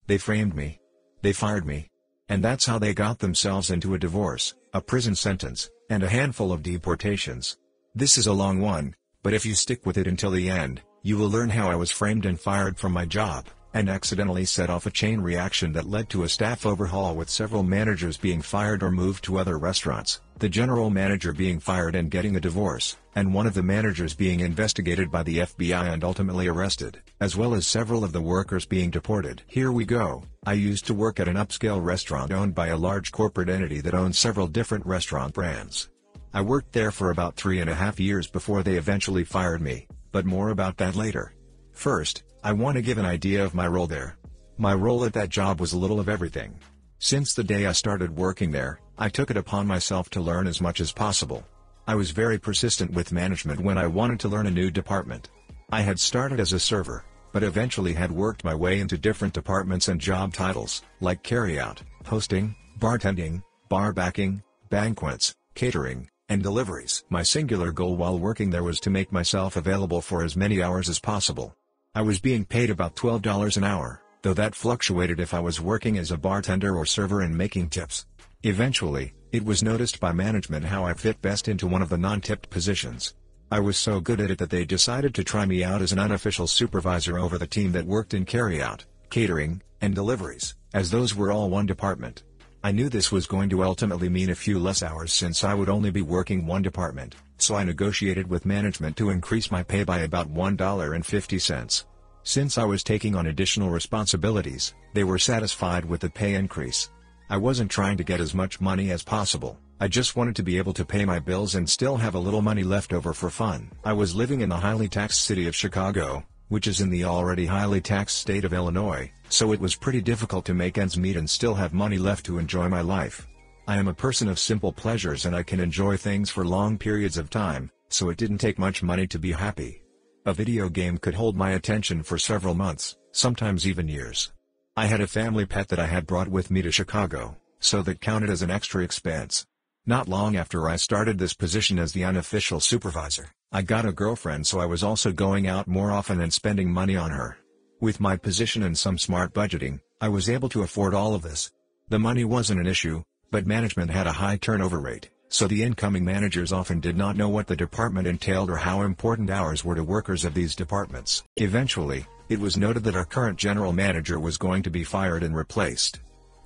They framed me. They fired me. And that's how they got themselves into a divorce, a prison sentence, and a handful of deportations. This is a long one, but if you stick with it until the end, you will learn how I was framed and fired from my job, and accidentally set off a chain reaction that led to a staff overhaul with several managers being fired or moved to other restaurants, the general manager being fired and getting a divorce, and one of the managers being investigated by the FBI and ultimately arrested, as well as several of the workers being deported. Here we go. I used to work at an upscale restaurant owned by a large corporate entity that owns several different restaurant brands. I worked there for about 3.5 years before they eventually fired me, but more about that later. First, I want to give an idea of my role there. My role at that job was a little of everything. Since the day I started working there, I took it upon myself to learn as much as possible. I was very persistent with management when I wanted to learn a new department. I had started as a server, but eventually had worked my way into different departments and job titles, like carryout, hosting, bartending, bar backing, banquets, catering, and deliveries. My singular goal while working there was to make myself available for as many hours as possible. I was being paid about $12 an hour, though that fluctuated if I was working as a bartender or server and making tips. Eventually, it was noticed by management how I fit best into one of the non-tipped positions. I was so good at it that they decided to try me out as an unofficial supervisor over the team that worked in carryout, catering, and deliveries, as those were all one department. I knew this was going to ultimately mean a few less hours since I would only be working one department, so I negotiated with management to increase my pay by about $1.50. Since I was taking on additional responsibilities, they were satisfied with the pay increase. I wasn't trying to get as much money as possible, I just wanted to be able to pay my bills and still have a little money left over for fun. I was living in the highly taxed city of Chicago, which is in the already highly taxed state of Illinois, so it was pretty difficult to make ends meet and still have money left to enjoy my life. I am a person of simple pleasures and I can enjoy things for long periods of time, so it didn't take much money to be happy. A video game could hold my attention for several months, sometimes even years. I had a family pet that I had brought with me to Chicago, so that counted as an extra expense. Not long after I started this position as the unofficial supervisor, I got a girlfriend, so I was also going out more often and spending money on her. With my position and some smart budgeting, I was able to afford all of this. The money wasn't an issue, but management had a high turnover rate, so the incoming managers often did not know what the department entailed or how important hours were to workers of these departments. Eventually, it was noted that our current general manager was going to be fired and replaced.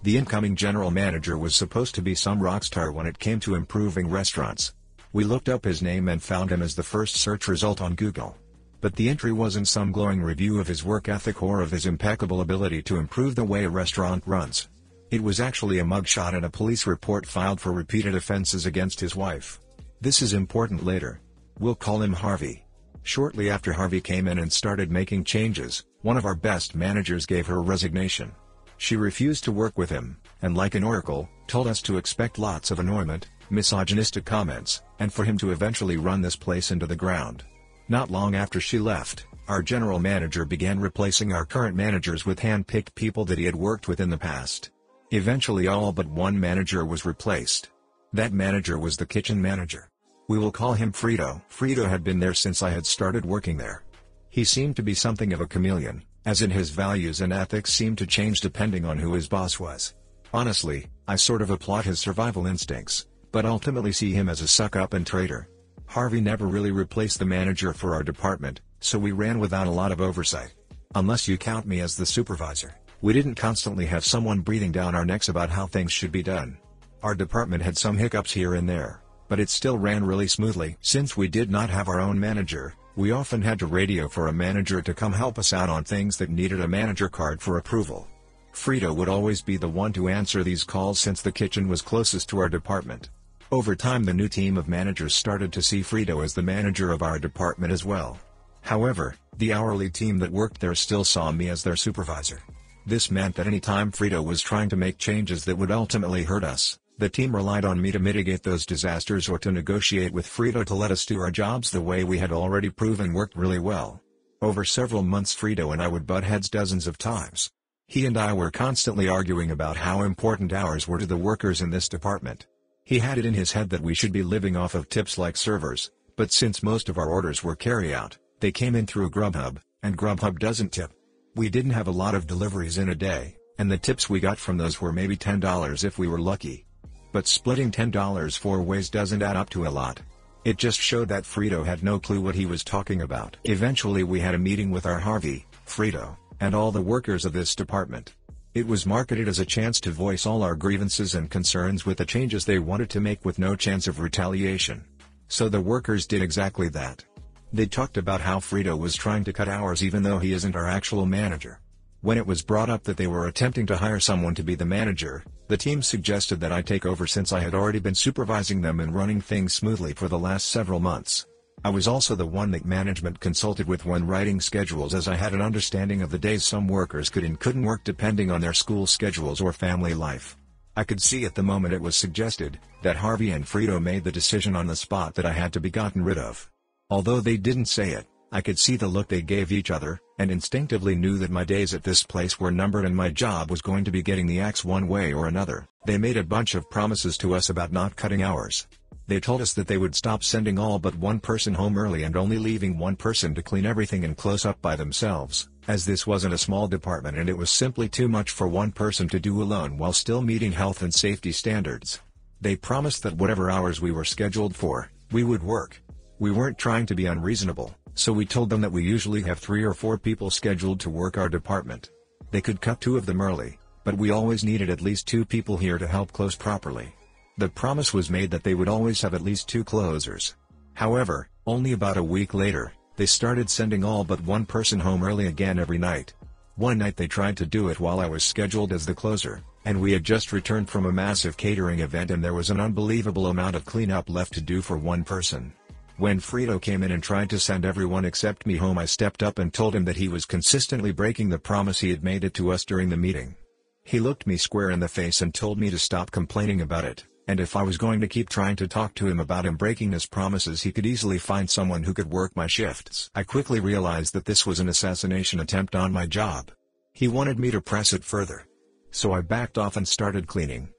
The incoming general manager was supposed to be some rock star when it came to improving restaurants. We looked up his name and found him as the first search result on Google. But the entry wasn't some glowing review of his work ethic or of his impeccable ability to improve the way a restaurant runs. It was actually a mugshot and a police report filed for repeated offenses against his wife. This is important later. We'll call him Harvey. Shortly after Harvey came in and started making changes, one of our best managers gave her resignation. She refused to work with him, and like an oracle, told us to expect lots of annoyment, misogynistic comments, and for him to eventually run this place into the ground. Not long after she left, our general manager began replacing our current managers with hand-picked people that he had worked with in the past. Eventually all but one manager was replaced. That manager was the kitchen manager. We will call him Frito. Frito had been there since I had started working there. He seemed to be something of a chameleon, as in his values and ethics seemed to change depending on who his boss was. Honestly, I sort of applaud his survival instincts, but ultimately see him as a suck-up and traitor. Harvey never really replaced the manager for our department, so we ran without a lot of oversight. Unless you count me as the supervisor, we didn't constantly have someone breathing down our necks about how things should be done. Our department had some hiccups here and there, but it still ran really smoothly. Since we did not have our own manager, we often had to radio for a manager to come help us out on things that needed a manager card for approval. Frito would always be the one to answer these calls since the kitchen was closest to our department. Over time the new team of managers started to see Frito as the manager of our department as well. However, the hourly team that worked there still saw me as their supervisor. This meant that any time Frito was trying to make changes that would ultimately hurt us, the team relied on me to mitigate those disasters or to negotiate with Frito to let us do our jobs the way we had already proven worked really well. Over several months Frito and I would butt heads dozens of times. He and I were constantly arguing about how important hours were to the workers in this department. He had it in his head that we should be living off of tips like servers, but since most of our orders were carry-out, they came in through Grubhub, and Grubhub doesn't tip. We didn't have a lot of deliveries in a day, and the tips we got from those were maybe $10 if we were lucky. But splitting $10 4 ways doesn't add up to a lot. It just showed that Frito had no clue what he was talking about. Eventually we had a meeting with our Harvey, Frito, and all the workers of this department. It was marketed as a chance to voice all our grievances and concerns with the changes they wanted to make with no chance of retaliation. So the workers did exactly that. They talked about how Frito was trying to cut hours even though he isn't our actual manager. When it was brought up that they were attempting to hire someone to be the manager, the team suggested that I take over since I had already been supervising them and running things smoothly for the last several months. I was also the one that management consulted with when writing schedules, as I had an understanding of the days some workers could and couldn't work depending on their school schedules or family life. I could see at the moment it was suggested that Harvey and Frito made the decision on the spot that I had to be gotten rid of. Although they didn't say it, I could see the look they gave each other, and instinctively knew that my days at this place were numbered and my job was going to be getting the axe one way or another. They made a bunch of promises to us about not cutting hours. They told us that they would stop sending all but one person home early and only leaving one person to clean everything and close up by themselves, as this wasn't a small department and it was simply too much for one person to do alone while still meeting health and safety standards. They promised that whatever hours we were scheduled for, we would work. We weren't trying to be unreasonable, so we told them that we usually have 3 or 4 people scheduled to work our department. They could cut 2 of them early, but we always needed at least 2 people here to help close properly. The promise was made that they would always have at least 2 closers. However, only about a week later, they started sending all but one person home early again every night. One night they tried to do it while I was scheduled as the closer, and we had just returned from a massive catering event and there was an unbelievable amount of cleanup left to do for one person. When Frito came in and tried to send everyone except me home, I stepped up and told him that he was consistently breaking the promise he had made it to us during the meeting. He looked me square in the face and told me to stop complaining about it, and if I was going to keep trying to talk to him about him breaking his promises, he could easily find someone who could work my shifts. I quickly realized that this was an assassination attempt on my job. He wanted me to press it further. So I backed off and started cleaning.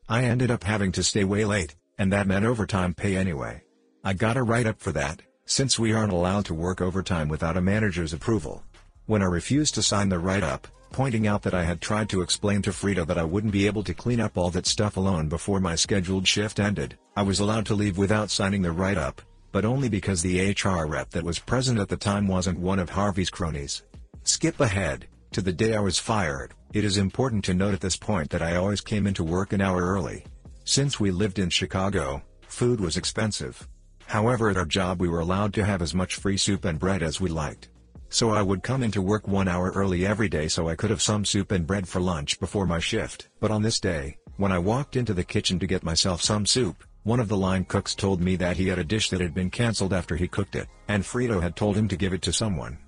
I ended up having to stay way late, and that meant overtime pay anyway. I got a write-up for that, since we aren't allowed to work overtime without a manager's approval. When I refused to sign the write-up, pointing out that I had tried to explain to Frito that I wouldn't be able to clean up all that stuff alone before my scheduled shift ended, I was allowed to leave without signing the write-up, but only because the HR rep that was present at the time wasn't one of Harvey's cronies. Skip ahead to the day I was fired. It is important to note at this point that I always came into work an hour early. Since we lived in Chicago, food was expensive. However, at our job we were allowed to have as much free soup and bread as we liked. So I would come into work 1 hour early every day so I could have some soup and bread for lunch before my shift. But on this day, when I walked into the kitchen to get myself some soup, one of the line cooks told me that he had a dish that had been cancelled after he cooked it, and Frito had told him to give it to someone.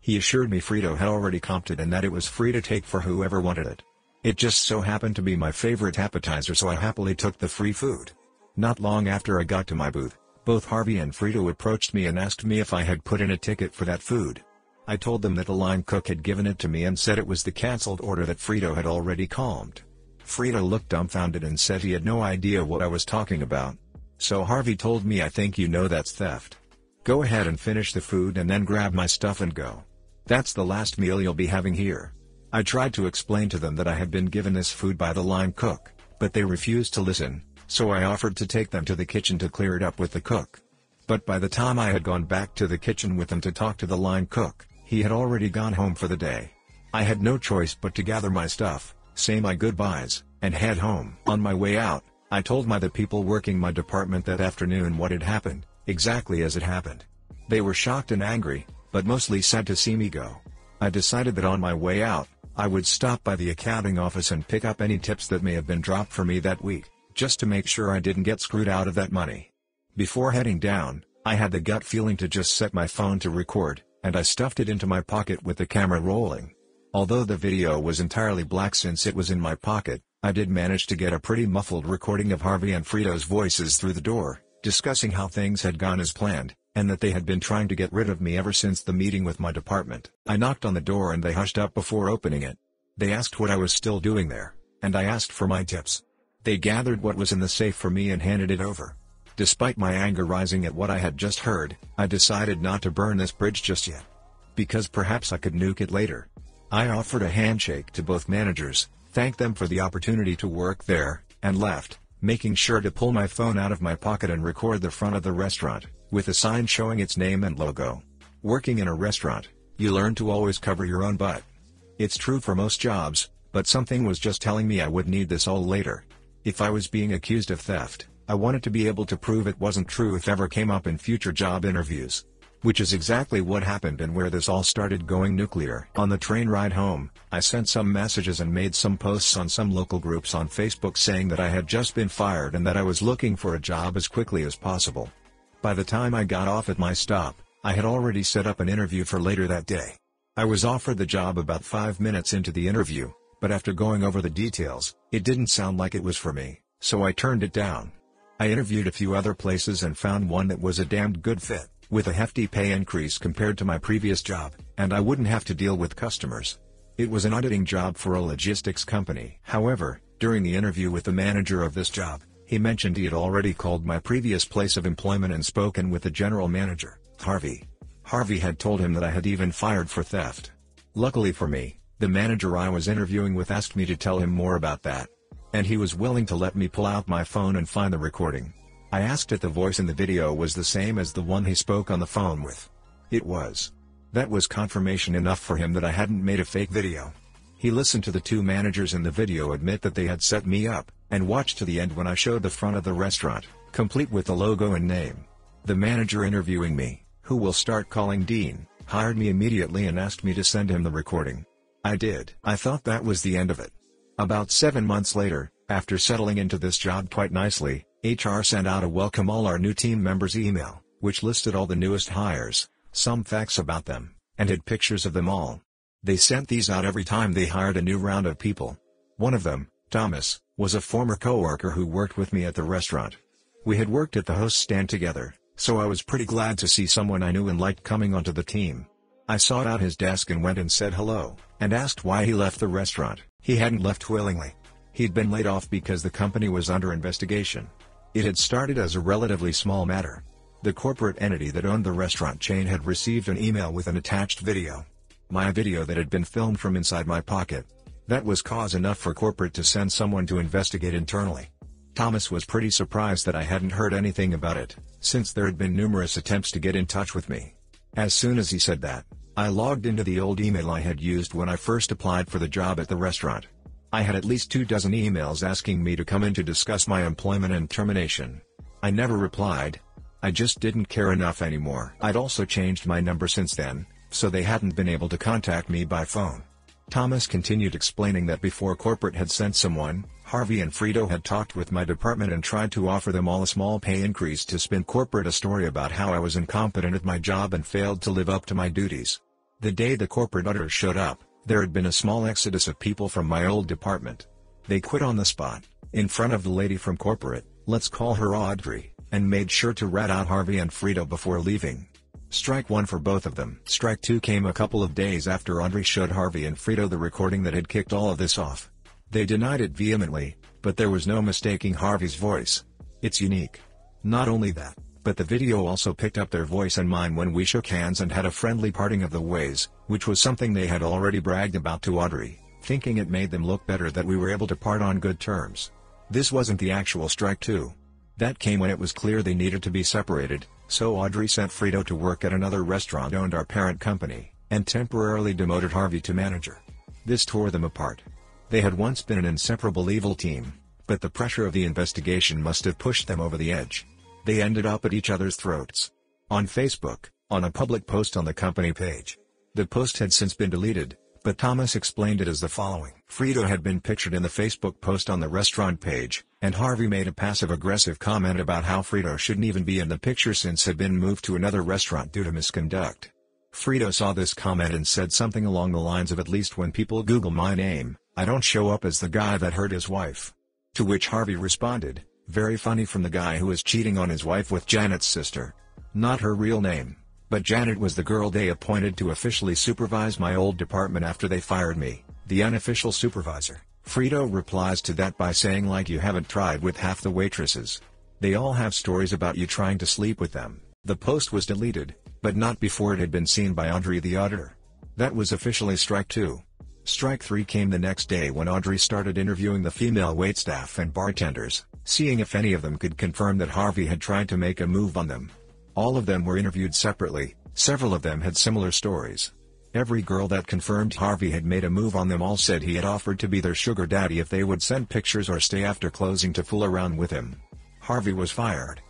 He assured me Frito had already comped it and that it was free to take for whoever wanted it. It just so happened to be my favorite appetizer, so I happily took the free food. Not long after I got to my booth, both Harvey and Frito approached me and asked me if I had put in a ticket for that food. I told them that the line cook had given it to me and said it was the cancelled order that Frito had already calmed. Frito looked dumbfounded and said he had no idea what I was talking about. So Harvey told me, "I think you know that's theft. Go ahead and finish the food and then grab my stuff and go. That's the last meal you'll be having here." I tried to explain to them that I had been given this food by the line cook, but they refused to listen, so I offered to take them to the kitchen to clear it up with the cook. But by the time I had gone back to the kitchen with them to talk to the line cook, he had already gone home for the day. I had no choice but to gather my stuff, say my goodbyes, and head home. On my way out, I told the people working my department that afternoon what had happened, exactly as it happened. They were shocked and angry, but mostly sad to see me go. I decided that on my way out, I would stop by the accounting office and pick up any tips that may have been dropped for me that week, just to make sure I didn't get screwed out of that money. Before heading down, I had the gut feeling to just set my phone to record, and I stuffed it into my pocket with the camera rolling. Although the video was entirely black since it was in my pocket, I did manage to get a pretty muffled recording of Harvey and Frito's voices through the door, discussing how things had gone as planned, and that they had been trying to get rid of me ever since the meeting with my department. I knocked on the door and they hushed up before opening it. They asked what I was still doing there, and I asked for my tips. They gathered what was in the safe for me and handed it over. Despite my anger rising at what I had just heard, I decided not to burn this bridge just yet. Because perhaps I could nuke it later. I offered a handshake to both managers, thanked them for the opportunity to work there, and left, making sure to pull my phone out of my pocket and record the front of the restaurant, with a sign showing its name and logo. Working in a restaurant, you learn to always cover your own butt. It's true for most jobs, but something was just telling me I would need this all later. If I was being accused of theft, I wanted to be able to prove it wasn't true if ever came up in future job interviews. Which is exactly what happened and where this all started going nuclear. On the train ride home, I sent some messages and made some posts on some local groups on Facebook saying that I had just been fired and that I was looking for a job as quickly as possible. By the time I got off at my stop, I had already set up an interview for later that day. I was offered the job about 5 minutes into the interview, but after going over the details, it didn't sound like it was for me, so I turned it down. I interviewed a few other places and found one that was a damned good fit, with a hefty pay increase compared to my previous job, and I wouldn't have to deal with customers. It was an auditing job for a logistics company. However, during the interview with the manager of this job, he mentioned he had already called my previous place of employment and spoken with the general manager, Harvey. Harvey had told him that I had even fired for theft. Luckily for me, the manager I was interviewing with asked me to tell him more about that. And he was willing to let me pull out my phone and find the recording. I asked if the voice in the video was the same as the one he spoke on the phone with. It was. That was confirmation enough for him that I hadn't made a fake video. He listened to the two managers in the video admit that they had set me up, and watched to the end when I showed the front of the restaurant, complete with the logo and name. The manager interviewing me, who we'll start calling Dean, hired me immediately and asked me to send him the recording. I did. I thought that was the end of it. About 7 months later, after settling into this job quite nicely, HR sent out a welcome all our new team members email, which listed all the newest hires, some facts about them, and had pictures of them all. They sent these out every time they hired a new round of people. One of them, Thomas, was a former coworker who worked with me at the restaurant. We had worked at the host stand together, so I was pretty glad to see someone I knew and liked coming onto the team. I sought out his desk and went and said hello, and asked why he left the restaurant. He hadn't left willingly. He'd been laid off because the company was under investigation. It had started as a relatively small matter. The corporate entity that owned the restaurant chain had received an email with an attached video. My video that had been filmed from inside my pocket. That was cause enough for corporate to send someone to investigate internally. Thomas was pretty surprised that I hadn't heard anything about it, since there had been numerous attempts to get in touch with me. As soon as he said that, I logged into the old email I had used when I first applied for the job at the restaurant. I had at least 24 emails asking me to come in to discuss my employment and termination. I never replied. I just didn't care enough anymore. I'd also changed my number since then, so they hadn't been able to contact me by phone. Thomas continued explaining that before corporate had sent someone, Harvey and Frito had talked with my department and tried to offer them all a small pay increase to spin corporate a story about how I was incompetent at my job and failed to live up to my duties. The day the corporate auditors showed up, there had been a small exodus of people from my old department. They quit on the spot, in front of the lady from corporate, let's call her Audrey, and made sure to rat out Harvey and Frito before leaving. Strike one for both of them. Strike two came a couple of days after Audrey showed Harvey and Frito the recording that had kicked all of this off. They denied it vehemently, but there was no mistaking Harvey's voice. It's unique. Not only that, but the video also picked up their voice and mine when we shook hands and had a friendly parting of the ways, which was something they had already bragged about to Audrey, thinking it made them look better that we were able to part on good terms. This wasn't the actual strike two. That came when it was clear they needed to be separated, so Audrey sent Frito to work at another restaurant owned our parent company, and temporarily demoted Harvey to manager. This tore them apart. They had once been an inseparable evil team, but the pressure of the investigation must have pushed them over the edge. They ended up at each other's throats. On Facebook, on a public post on the company page. The post had since been deleted, but Thomas explained it as the following. Frito had been pictured in the Facebook post on the restaurant page, and Harvey made a passive-aggressive comment about how Frito shouldn't even be in the picture since had been moved to another restaurant due to misconduct. Frito saw this comment and said something along the lines of, at least when people Google my name, I don't show up as the guy that hurt his wife. To which Harvey responded, very funny from the guy who was cheating on his wife with Janet's sister. Not her real name, but Janet was the girl they appointed to officially supervise my old department after they fired me, the unofficial supervisor. Frito replies to that by saying, like, you haven't tried with half the waitresses. They all have stories about you trying to sleep with them. The post was deleted, but not before it had been seen by Audrey the auditor. That was officially strike two. Strike 3 came the next day when Audrey started interviewing the female waitstaff and bartenders, seeing if any of them could confirm that Harvey had tried to make a move on them. All of them were interviewed separately, several of them had similar stories. Every girl that confirmed Harvey had made a move on them all said he had offered to be their sugar daddy if they would send pictures or stay after closing to fool around with him. Harvey was fired.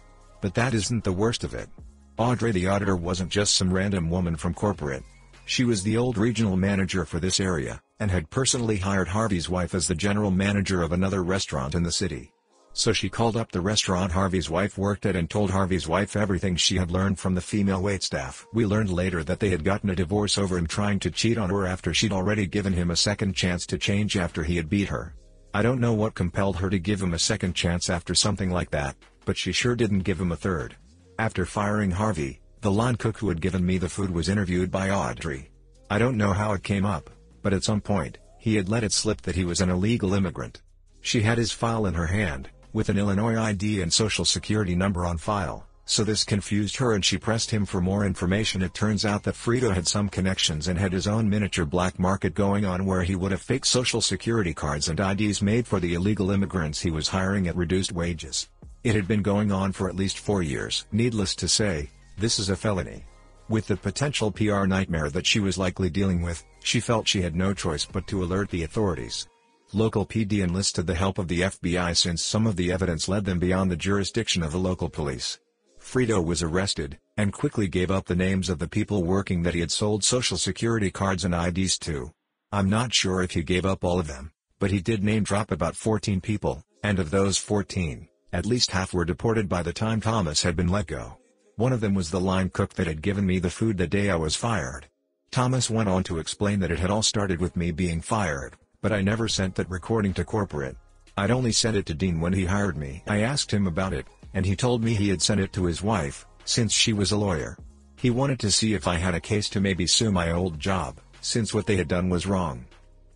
But that isn't the worst of it. Audrey the auditor wasn't just some random woman from corporate. She was the old regional manager for this area, and had personally hired Harvey's wife as the general manager of another restaurant in the city. So she called up the restaurant Harvey's wife worked at and told Harvey's wife everything she had learned from the female waitstaff. We learned later that they had gotten a divorce over him trying to cheat on her after she'd already given him a second chance to change after he had beat her. I don't know what compelled her to give him a second chance after something like that, but she sure didn't give him a third. After firing Harvey, the line cook who had given me the food was interviewed by Audrey. I don't know how it came up, but at some point, he had let it slip that he was an illegal immigrant. She had his file in her hand, with an Illinois ID and social security number on file, so this confused her and she pressed him for more information. It turns out that Frito had some connections and had his own miniature black market going on where he would have fake social security cards and IDs made for the illegal immigrants he was hiring at reduced wages. It had been going on for at least 4 years. Needless to say, this is a felony. With the potential PR nightmare that she was likely dealing with, she felt she had no choice but to alert the authorities. Local PD enlisted the help of the FBI since some of the evidence led them beyond the jurisdiction of the local police. Frito was arrested, and quickly gave up the names of the people working that he had sold social security cards and IDs to. I'm not sure if he gave up all of them, but he did name drop about 14 people, and of those 14, at least half were deported by the time Thomas had been let go. One of them was the line cook that had given me the food the day I was fired. Thomas went on to explain that it had all started with me being fired, but I never sent that recording to corporate. I'd only sent it to Dean when he hired me. I asked him about it, and he told me he had sent it to his wife, since she was a lawyer. He wanted to see if I had a case to maybe sue my old job, since what they had done was wrong.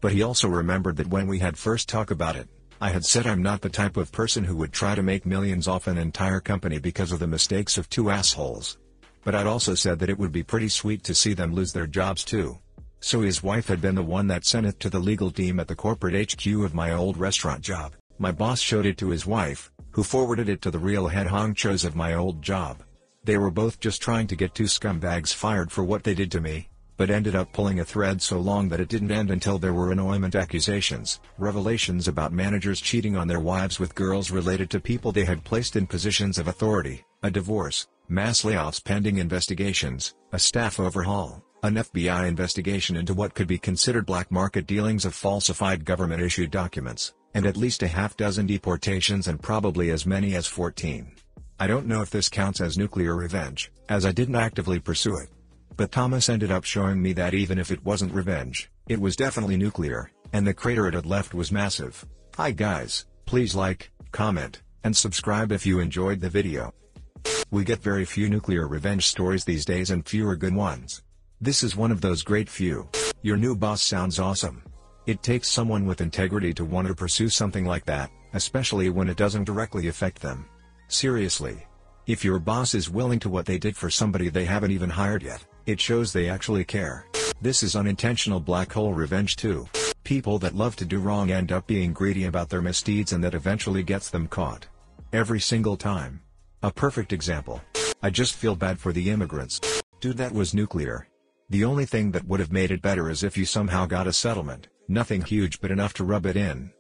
But he also remembered that when we had first talked about it, I had said I'm not the type of person who would try to make millions off an entire company because of the mistakes of two assholes. But I'd also said that it would be pretty sweet to see them lose their jobs too. So his wife had been the one that sent it to the legal team at the corporate HQ of my old restaurant job. My boss showed it to his wife, who forwarded it to the real head honchos of my old job. They were both just trying to get two scumbags fired for what they did to me, but ended up pulling a thread so long that it didn't end until there were annoyment accusations, revelations about managers cheating on their wives with girls related to people they had placed in positions of authority, a divorce, mass layoffs pending investigations, a staff overhaul, an FBI investigation into what could be considered black market dealings of falsified government-issued documents, and at least a half-dozen deportations and probably as many as 14. I don't know if this counts as nuclear revenge, as I didn't actively pursue it. But Thomas ended up showing me that even if it wasn't revenge, it was definitely nuclear, and the crater it had left was massive. Hi guys, please like, comment, and subscribe if you enjoyed the video. We get very few nuclear revenge stories these days and fewer good ones. This is one of those great few. Your new boss sounds awesome. It takes someone with integrity to want to pursue something like that, especially when it doesn't directly affect them. Seriously. If your boss is willing to what they did for somebody they haven't even hired yet, it shows they actually care. This is unintentional black hole revenge too. People that love to do wrong end up being greedy about their misdeeds and that eventually gets them caught. Every single time. A perfect example. I just feel bad for the immigrants. Dude, that was nuclear. The only thing that would have made it better is if you somehow got a settlement, nothing huge but enough to rub it in.